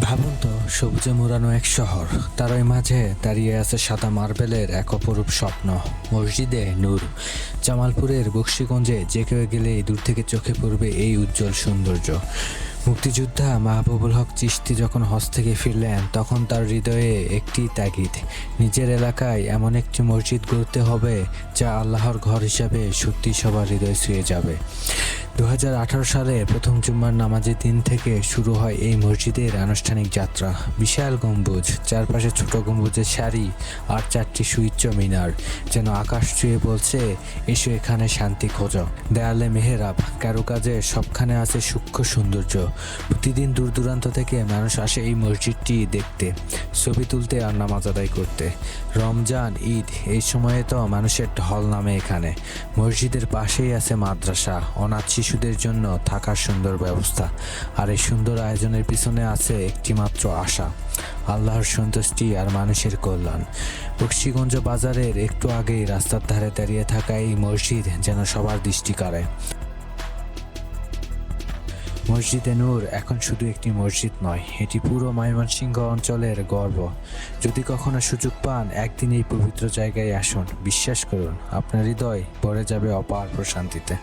ভাবুন তো, সবুজে মোড়ানো এক শহর, তার ওই মাঝে দাঁড়িয়ে আছে সাদা মার্বেলের এক অপরূপ স্বপ্ন, মসজিদে নূর। জামালপুরের বক্সিগঞ্জে যে কেউ গেলেই দূর থেকে চোখে পড়বে এই উজ্জ্বল সৌন্দর্য। মুক্তিযোদ্ধা মাহবুবুল হক চিশতি যখন হজ থেকে ফিরলেন, তখন তার হৃদয়ে একটি তাগিদ, নিজের এলাকায় এমন একটি মসজিদ গড়তে হবে যা আল্লাহর ঘর হিসাবে সত্যি সবার হৃদয় ছুঁয়ে যাবে। 2018 সালে প্রথম জুম্মার নামাজের দিন থেকে শুরু হয় এই মসজিদের আনুষ্ঠানিক যাত্রা। বিশাল গম্বুজ, চারপাশে ছোট গম্বুজের সারি আর 4টি সুউচ্চ মিনার যেন আকাশ ছুঁয়ে বলছে, এসো এখানে শান্তি খোঁজো। দেয়ালে মেহরাব, কারুকাজে সবখানে আছে সূক্ষ্ম সৌন্দর্য। প্রতিদিন দূর দূরান্ত থেকে মানুষ আসে এই মসজিদটি দেখতে, ছবি তুলতে আর নামাজ আদায় করতে। রমজান, ঈদ এই সময়ে তো মানুষের ঢল নামে এখানে। মসজিদের পাশেই আছে মাদ্রাসা, অনাথ শিশুদের জন্য থাকার সুন্দর ব্যবস্থা। আর এই সুন্দর আয়োজনের পিছনে আছে একটি মাত্র আশা, আল্লাহর সন্তুষ্টি আর মানুষের কল্যাণ। বক্সিগঞ্জ বাজারের একটু আগেই রাস্তার ধারে দাঁড়িয়ে থাকা এই মসজিদ যেন সবার দৃষ্টি কাড়ে। মসজিদে নূর এখন শুধু একটি মসজিদ নয়, এটি পুরো ময়মনসিংহ অঞ্চলের গর্ব। যদি কখনো সুযোগ পান, একদিন এই পবিত্র জায়গায় আসুন, বিশ্বাস করুন আপনার হৃদয় ভরে যাবে অপার প্রশান্তিতে।